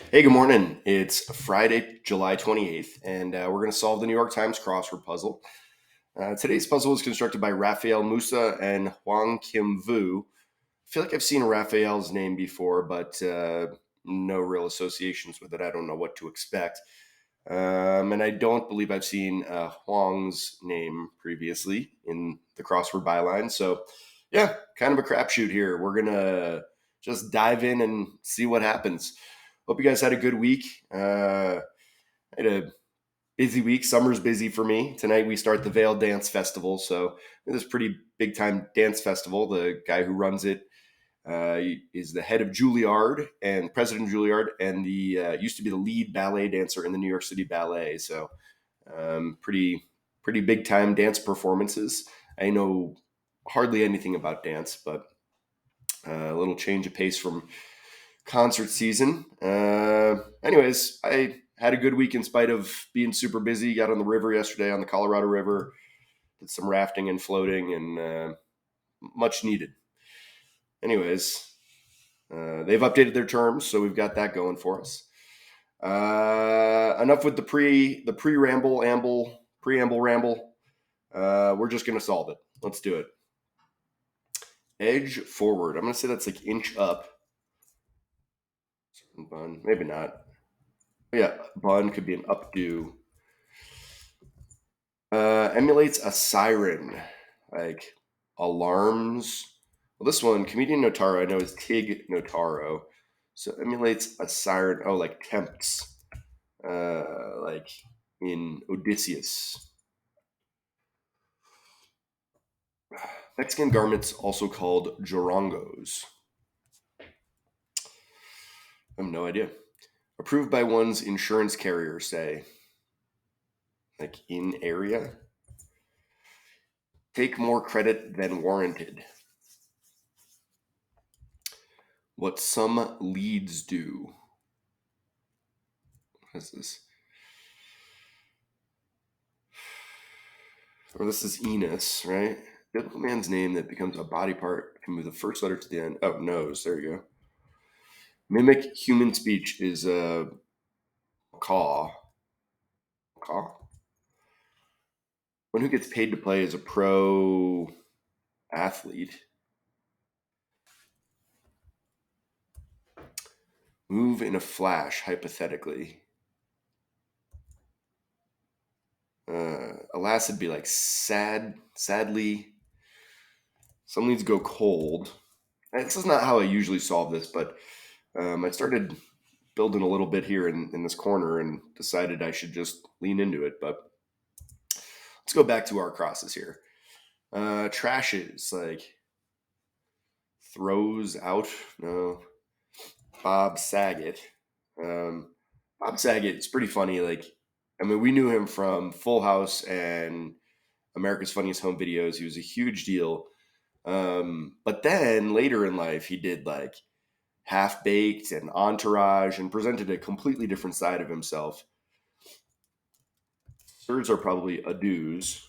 Hey, good morning. It's Friday, July 28th, and we're going to solve the New York Times crossword puzzle. Today's puzzle was constructed by Raphael Musa and Huang Kim Vu. I feel like I've seen Raphael's name before, but no real associations with it. I don't know what to expect. And I don't believe I've seen Huang's name previously in the crossword byline. So, yeah, kind of a crapshoot here. We're going to just dive in and see what happens. Hope you guys had a good week. I had a busy week. Summer's busy for me. Tonight we start the Vale Dance Festival. So, this pretty big time dance festival. The guy who runs it is the head of Juilliard and president of Juilliard, and the used to be the lead ballet dancer in the New York City Ballet. So, pretty big time dance performances. I know hardly anything about dance, but a little change of pace from concert season. Anyways, I had a good week in spite of being super busy. Got on the river yesterday on the Colorado River, did some rafting and floating, and much needed. Anyways, they've updated their terms, so we've got that going for us. Enough with the preamble ramble. We're just gonna solve it. Let's do it. Edge forward. I'm gonna say that's like inch up. Bun, maybe not. Yeah, bun could be an updo. Emulates a siren, like alarms. Well, this one, comedian Notaro, I know is Tig Notaro. So emulates a siren. Oh, like tempts, like in Odysseus. Mexican garments also called jorongos. I have no idea. Approved by one's insurance carrier, say. Like in area. Take more credit than warranted. What some leads do. What is this? Or this is Enos, right? Biblical man's name that becomes a body part can move the first letter to the end. Oh, nose. There you go. Mimic human speech is a caw. Caw? One who gets paid to play is a pro athlete. Move in a flash, hypothetically. Alas, it'd be like sadly. Some leads go cold. And this is not how I usually solve this, but I started building a little bit here in this corner and decided I should just lean into it. But let's go back to our crosses here. Trashes, like throws out. No. Bob Saget. Um, Bob Saget, it's pretty funny. Like, I mean, we knew him from Full House and America's Funniest Home Videos. He was a huge deal. But then later in life, he did like Half Baked and Entourage and presented a completely different side of himself. Thirds are probably Adus,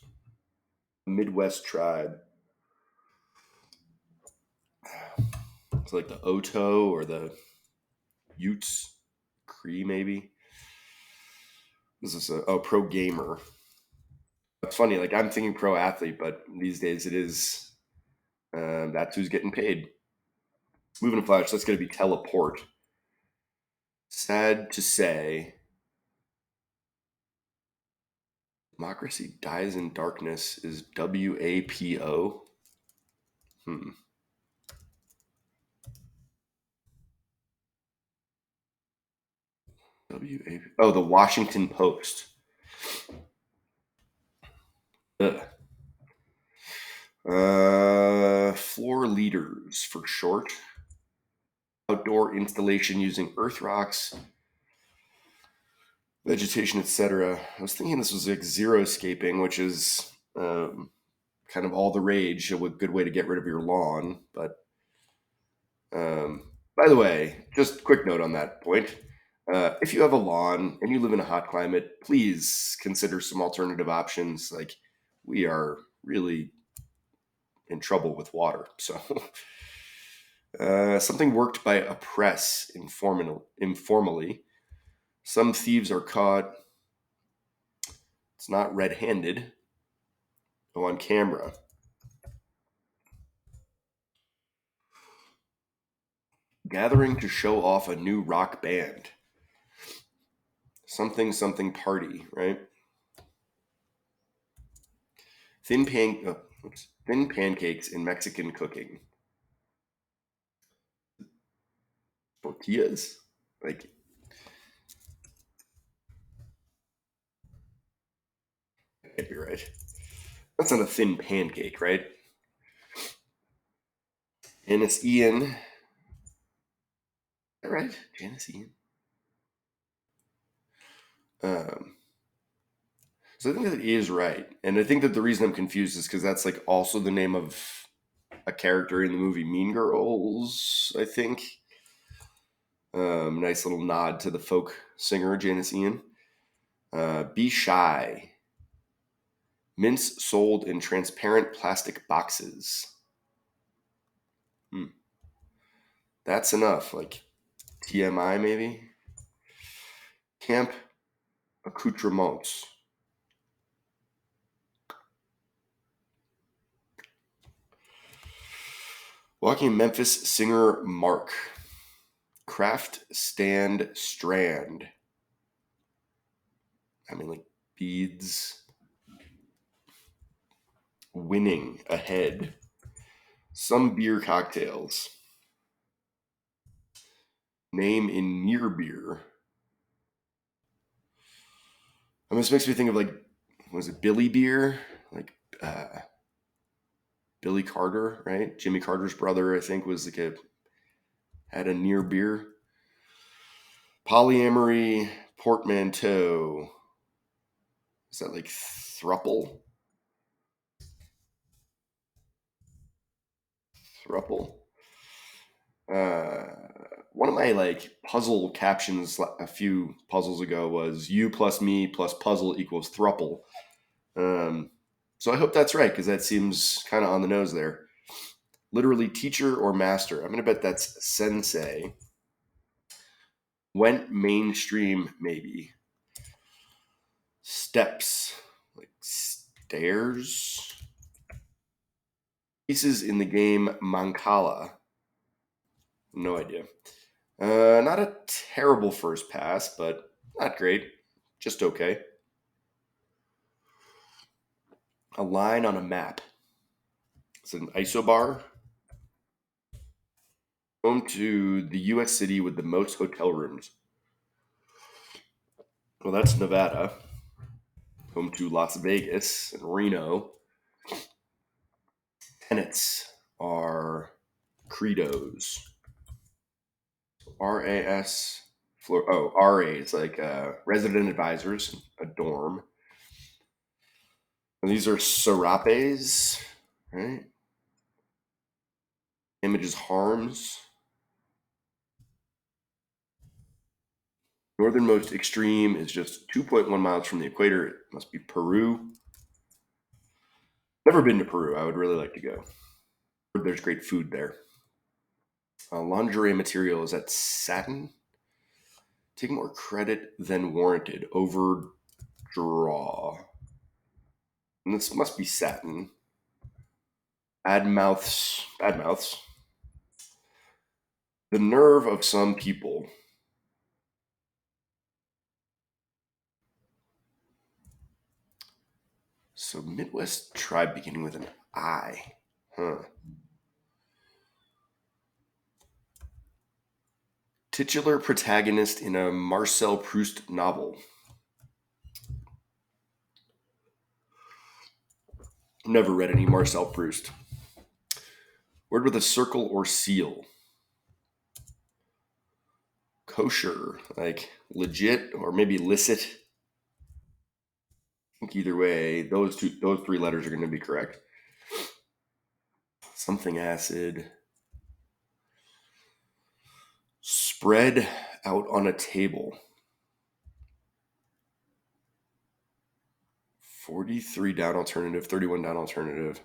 Midwest tribe. It's like the Oto or the Utes, Cree maybe. This is pro gamer. It's funny. Like I'm thinking pro athlete, but these days it is that's who's getting paid. Moving to flash. That's going to be teleport. Sad to say, democracy dies in darkness is WAPO. Hmm. WAP. Oh, the Washington Post. Ugh. Floor leaders for short. Outdoor installation using earth rocks, vegetation, etc. I was thinking this was like xeriscaping, which is kind of all the rage, a good way to get rid of your lawn. But by the way, just quick note on that point. If you have a lawn and you live in a hot climate, please consider some alternative options. Like we are really in trouble with water. So something worked by a press informally. Some thieves are caught. It's not red-handed. Oh, on camera. Gathering to show off a new rock band. Something something party, right? Thin pancakes in Mexican cooking. Tortillas? Like, can't be right. That's not a thin pancake, right? Janice Ian. Is that right? Janice Ian. Um, so I think that is right, and I think that the reason I'm confused is because that's like also the name of a character in the movie Mean Girls. I think. Nice little nod to the folk singer Janice Ian. Be shy. Mints sold in transparent plastic boxes. Hmm. That's enough. Like TMI maybe. Camp accoutrements. Walking Memphis singer Mark. Craft stand strand. I mean, like beads. Winning ahead. Some beer cocktails. Name in near beer. I mean, this makes me think of like, was it Billy Beer? Like Billy Carter, right? Jimmy Carter's brother, I think, was like had a near beer. Polyamory portmanteau. Is that like thruple? Thruple. One of my like puzzle captions a few puzzles ago was you plus me plus puzzle equals thruple. Um, so I hope that's right because that seems kind of on the nose there. Literally teacher or master. I'm gonna bet that's sensei. Went mainstream maybe. Steps like stairs. Pieces in the game Mancala. No idea. Not a terrible first pass, but not great. Just okay. A line on a map. It's an isobar. Home to the U.S. city with the most hotel rooms. Well, that's Nevada. Home to Las Vegas and Reno. Tenets are credos. RAS. RA is like resident advisors, a dorm. And these are serapes, right? Images harms. Northernmost extreme is just 2.1 miles from the equator. It must be Peru. Never been to Peru. I would really like to go. There's great food there. Lingerie material is that satin. Take more credit than warranted. Overdraw. And this must be satin. Bad mouths. Bad mouths. The nerve of some people. So Midwest tribe beginning with an I. Huh. Titular protagonist in a Marcel Proust novel. Never read any Marcel Proust. Word with a circle or seal. Kosher, like legit or maybe licit. I think either way, those three letters are going to be correct. Something acid. Spread out on a table. 43 down alternative, 31 down alternative.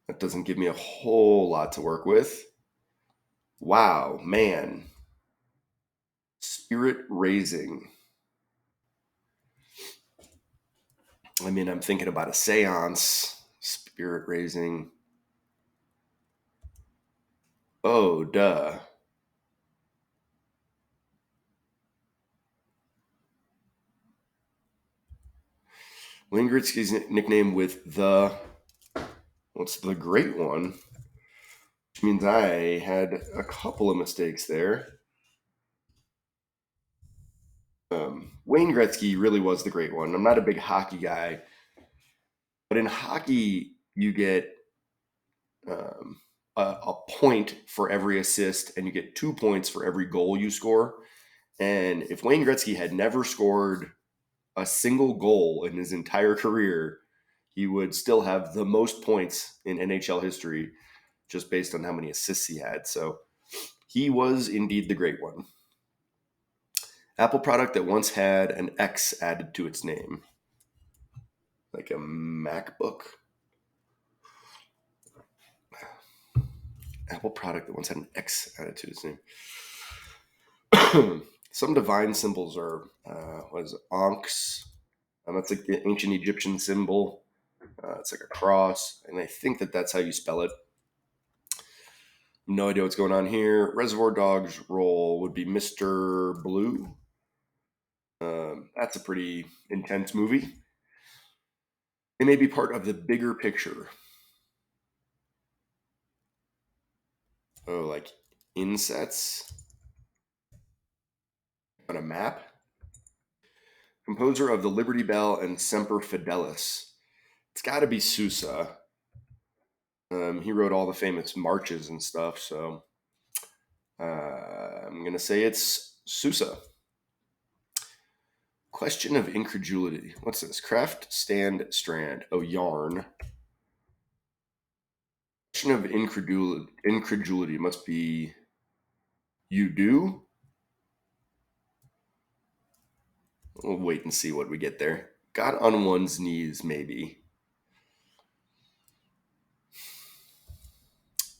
That doesn't give me a whole lot to work with. Wow, man. Spirit raising. I mean, I'm thinking about a seance. Spirit raising. Oh, duh. Wayne Gretzky's nickname with what's the great one? Which means I had a couple of mistakes there. Wayne Gretzky really was the great one. I'm not a big hockey guy, but in hockey, you get um, a point for every assist, and you get 2 points for every goal you score. And if Wayne Gretzky had never scored a single goal in his entire career, he would still have the most points in NHL history just based on how many assists he had. So he was indeed the great one. Apple product that once had an X added to its name. Like a MacBook. Apple product that once had an X added to its name. Some divine symbols are, what is it, Ankhs. That's like the ancient Egyptian symbol. It's like a cross, and I think that's how you spell it. No idea what's going on here. Reservoir Dogs role would be Mr. Blue. That's a pretty intense movie. It may be part of the bigger picture. Oh, like insets on a map. Composer of the Liberty Bell and Semper Fidelis. It's got to be Sousa. He wrote all the famous marches and stuff, so I'm going to say it's Sousa. Question of incredulity. What's this? Craft, stand, strand. Oh, yarn. Question of incredulity must be you do? We'll wait and see what we get there. Got on one's knees, maybe.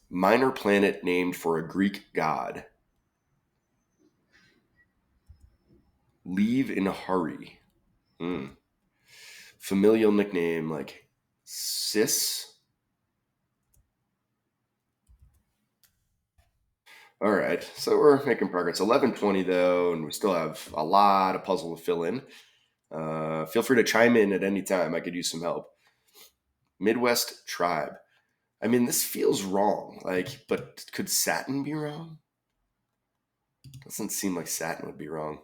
Minor planet named for a Greek god. Leave in a hurry. Familial nickname like Sis. All right, so we're making progress. 11:20 though, and we still have a lot of puzzle to fill in. Feel free to chime in at any time. I could use some help. Midwest tribe. I mean, this feels wrong. But could Satin be wrong? Doesn't seem like Satin would be wrong.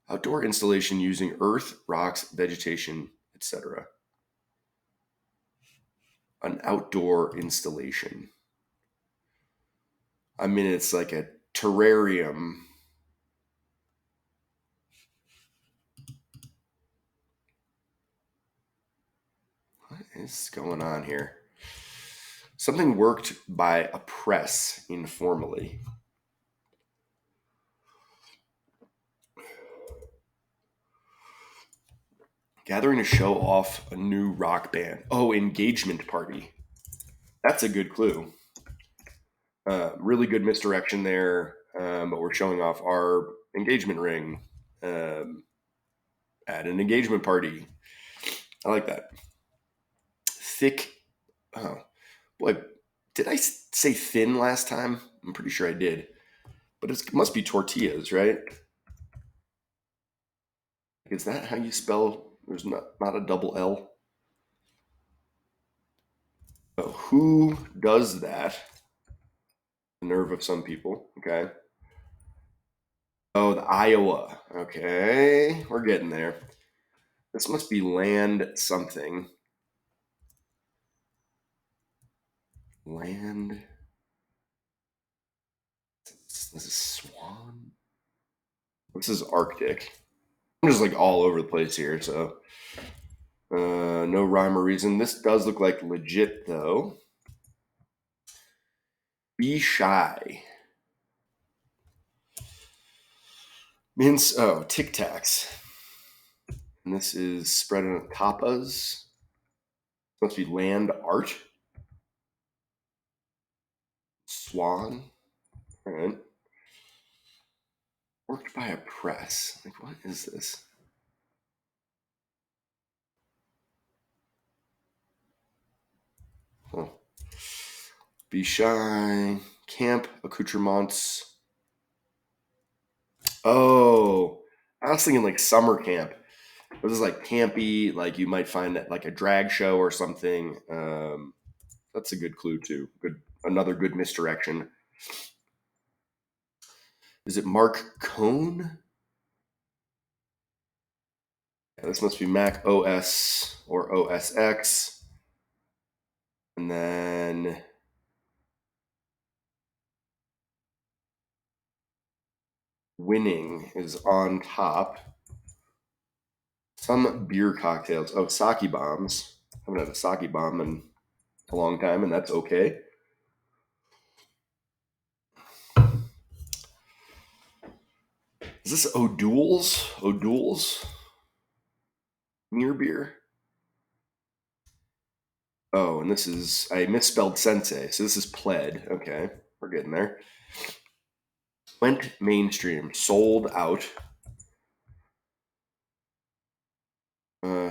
Outdoor installation using earth, rocks, vegetation, etc. An outdoor installation. I mean, it's like a terrarium. What is going on here? Something worked by a press informally. Gathering to show off a new rock band. Oh, engagement party. That's a good clue. Really good misdirection there, but we're showing off our engagement ring at an engagement party. I like that. Thick. Oh, boy. Did I say thin last time? I'm pretty sure I did. But it must be tortillas, right? Is that how you spell? There's not a double L. Oh, who does that? The nerve of some people. Okay. Oh, the Iowa. Okay. We're getting there. This must be land something. Land. This is Swan. This is Arctic. I'm just like all over the place here, so no rhyme or reason. This does look like legit though. Be shy. Means Tic Tacs. And this is spread on tapas. Must be land art. Swan. All right. Worked by a press. Like, what is this? Huh. Be shy. Camp accoutrements. Oh, I was thinking like summer camp. This is like campy, like you might find at like a drag show or something. That's a good clue too. Another good misdirection. Is it Mark Cohn? Yeah, this must be Mac OS or OS X. And then winning is on top. Some beer cocktails. Oh, sake bombs. I haven't had a sake bomb in a long time, and that's okay. Is this O'Doul's? O'Doul's? Near beer? Oh, and this is, I misspelled sensei, so this is pled. Okay, we're getting there. Went mainstream, sold out.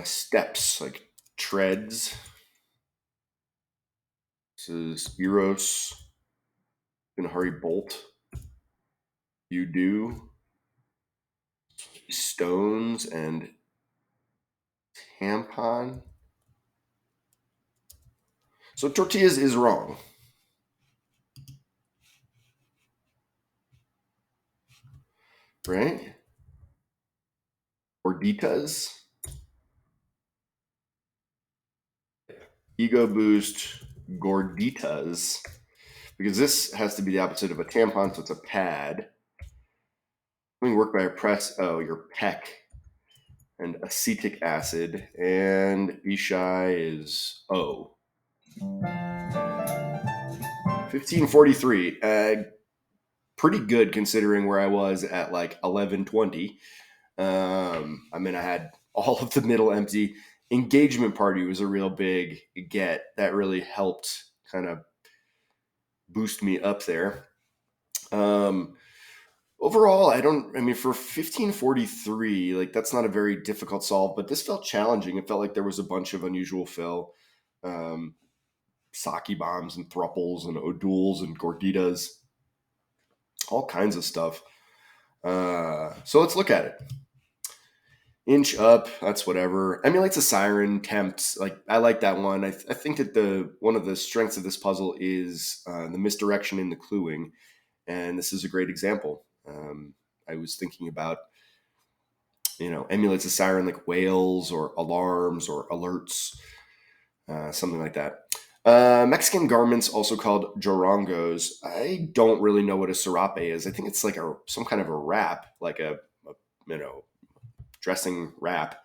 Steps, like treads. This is Eros, Hurry Bolt. You do. Stones and tampon. So tortillas is wrong. Right? Gorditas. Ego boost, gorditas. Because this has to be the opposite of a tampon, so it's a pad. Doing work by a press. Oh, your pec. And acetic acid. And Ishai is O. 1543. Pretty good considering where I was at like 1120. I mean, I had all of the middle empty. Engagement party was a real big get. That really helped kind of boost me up there. Overall, I mean, for 1543, like that's not a very difficult solve, but this felt challenging. It felt like there was a bunch of unusual fill. Um, Sake bombs and thruples and O'Doul's and gorditas, all kinds of stuff. So let's look at it. Inch up, that's whatever. Emulates a siren, tempts. Like I like that one. I think that one of the strengths of this puzzle is the misdirection in the cluing, and this is a great example. I was thinking about, emulates a siren like whales or alarms or alerts, something like that. Mexican garments, also called jorongos. I don't really know what a serape is. I think it's like some kind of a wrap, like a dressing wrap.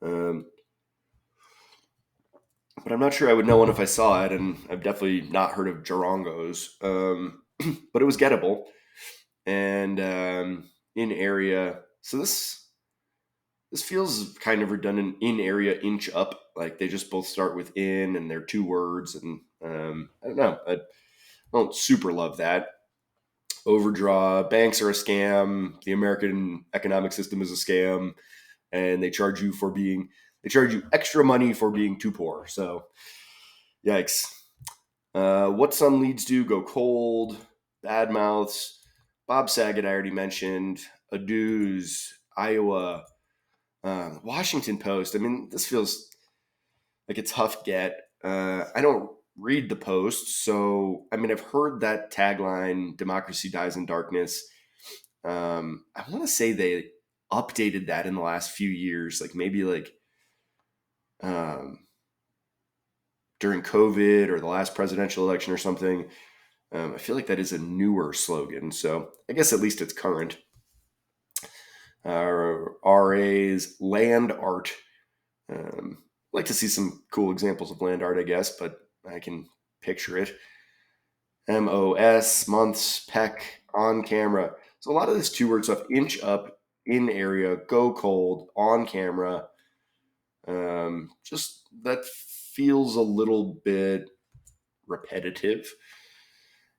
But I'm not sure I would know one if I saw it, and I've definitely not heard of jorongos. But it was gettable and in area. So this feels kind of redundant. In area, inch up. Like they just both start with in, and they're two words. And I don't know. I don't super love that. Overdraw. Banks are a scam. The American economic system is a scam, and they charge you extra money for being too poor. So, yikes. What some leads do go cold. Bad mouths. Bob Saget, I already mentioned. Adu's, Iowa, Washington Post. I mean, this feels like a tough get. I don't read the Post, so I mean, I've heard that tagline, "Democracy dies in darkness." I want to say they updated that in the last few years, like maybe like during COVID or the last presidential election or something. I feel like that is a newer slogan, so I guess at least it's current. RA's land art. Like to see some cool examples of land art, I guess, but I can picture it. MOS, months, peck, on camera. So a lot of this two word stuff: inch up, in area, go cold, on camera. Just that feels a little bit repetitive.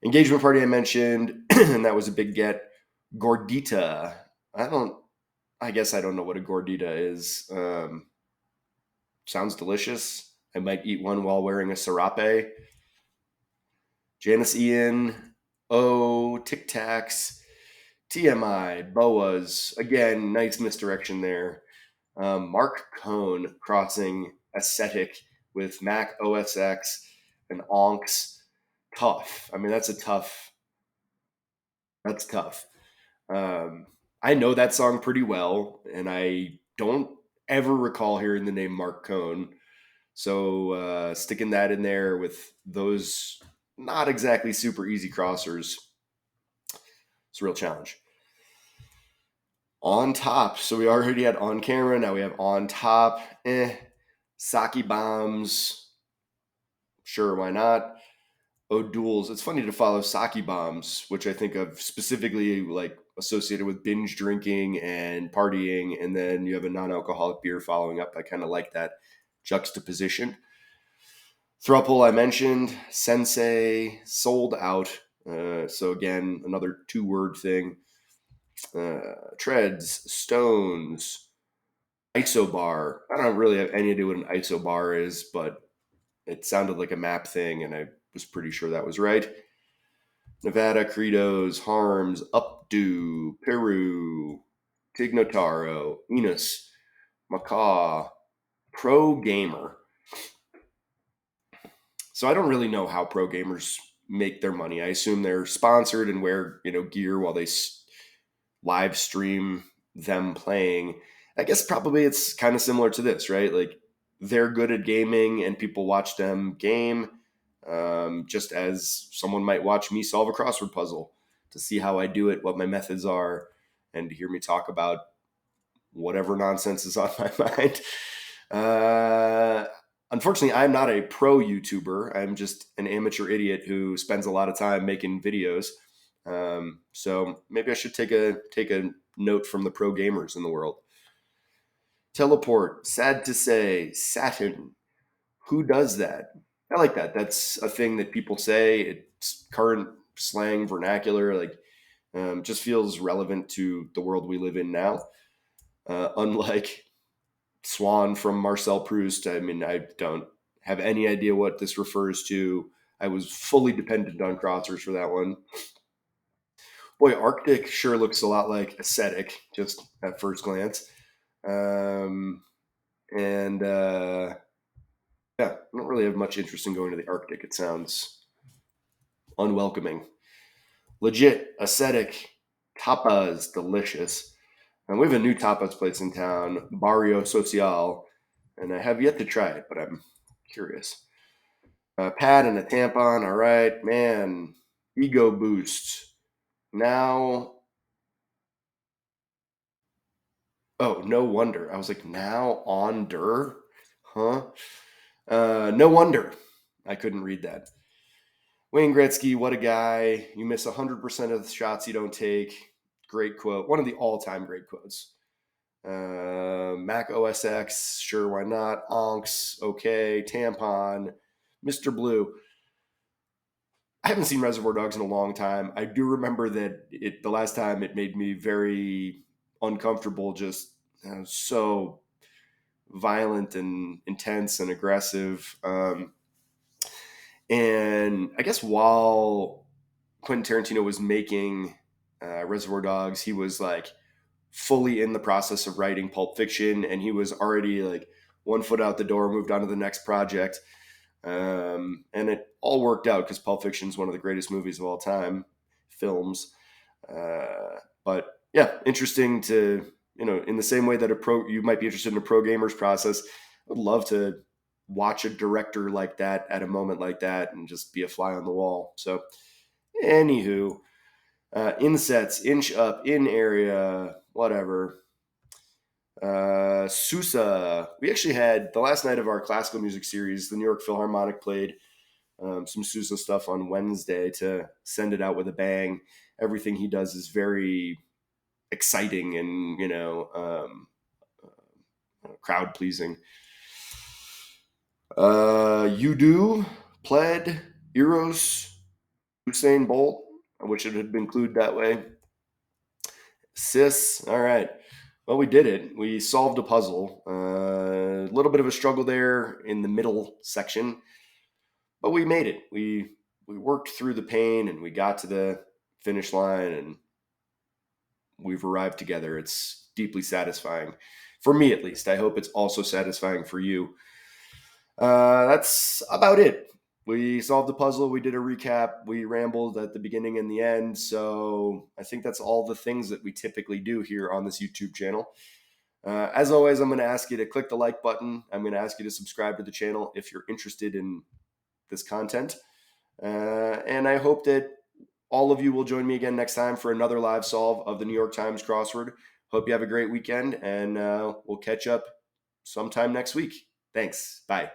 Engagement party I mentioned, and that was a big get. Gordita. I don't. I guess I don't know what a gordita is. Sounds delicious. I might eat one while wearing a serape. Janice Ian, Tic Tacs, TMI, Boas. Again, nice misdirection there. Mark Cohn crossing ascetic with Mac OS X and Onks. Tough. I mean, that's a tough. That's tough. Um, I know that song pretty well, and I don't ever recall hearing the name Mark Cohn. So sticking that in there with those not exactly super easy crossers, it's a real challenge. On top. So we already had on camera. Now we have on top. Saki bombs. Sure, why not? O'Doul's. It's funny to follow sake bombs, which I think of specifically like associated with binge drinking and partying, and then you have a non-alcoholic beer following up. I kind of like that juxtaposition. Thruple, I mentioned. Sensei, sold out. So again, another two-word thing. Treads, stones, isobar. I don't really have any idea what an isobar is, but it sounded like a map thing, and I was pretty sure that was right. Nevada, Credos, Harms, Updo, Peru, Tignotaro, Enos, Macaw, Pro Gamer. So I don't really know how pro gamers make their money. I assume they're sponsored and wear gear while they live stream them playing. I guess probably it's kind of similar to this, right? Like they're good at gaming and people watch them game, just as someone might watch me solve a crossword puzzle to see how I do it, what my methods are, and to hear me talk about whatever nonsense is on my mind. Uh, Unfortunately, I'm not a pro YouTuber. I'm just an amateur idiot who spends a lot of time making videos. So maybe I should take a note from the pro gamers in the world. Teleport, sad to say, Saturn. Who does that? I like that. That's a thing that people say. It's current slang vernacular. Like, just feels relevant to the world we live in now. Unlike Swan from Marcel Proust, I mean, I don't have any idea what this refers to. I was fully dependent on crossers for that one. Boy, Arctic sure looks a lot like ascetic, just at first glance. Um, and yeah, I don't really have much interest in going to the Arctic. It sounds unwelcoming. Legit, ascetic, tapas, delicious. And we have a new tapas place in town, Barrio Social, and I have yet to try it, but I'm curious. A pad and a tampon, all right, man. Ego boost. Now, oh, no wonder. I was like, now on der? Huh? No wonder I couldn't read that. Wayne Gretzky, what a guy. You miss 100% of the shots you don't take. Great quote. One of the all time great quotes. Mac OS X, sure, why not? Onks, okay. Tampon, Mr. Blue. I haven't seen Reservoir Dogs in a long time. I do remember that the last time it made me very uncomfortable, just so violent and intense and aggressive. And I guess while Quentin Tarantino was making Reservoir Dogs, he was like fully in the process of writing Pulp Fiction, and he was already like one foot out the door, moved on to the next project. And it all worked out because Pulp Fiction is one of the greatest movies of all time, films. But yeah, interesting to, in the same way that you might be interested in a pro gamer's process. I would love to watch a director like that at a moment like that and just be a fly on the wall. So, anywho, insets, inch up, in area, whatever. Sousa. We actually had the last night of our classical music series, the New York Philharmonic played some Sousa stuff on Wednesday to send it out with a bang. Everything he does is very exciting and, crowd pleasing. You do, Pled, Eros, Usain Bolt, which it had been included that way. Sis. All right. Well, we did it. We solved a puzzle. A little bit of a struggle there in the middle section, but we made it. We worked through the pain and we got to the finish line and we've arrived together. It's deeply satisfying for me, at least. I hope it's also satisfying for you. That's about it. We solved the puzzle. We did a recap. We rambled at the beginning and the end. So I think that's all the things that we typically do here on this YouTube channel. As always, I'm going to ask you to click the like button. I'm going to ask you to subscribe to the channel if you're interested in this content. And I hope that all of you will join me again next time for another live solve of the New York Times crossword. Hope you have a great weekend, and we'll catch up sometime next week. Thanks. Bye.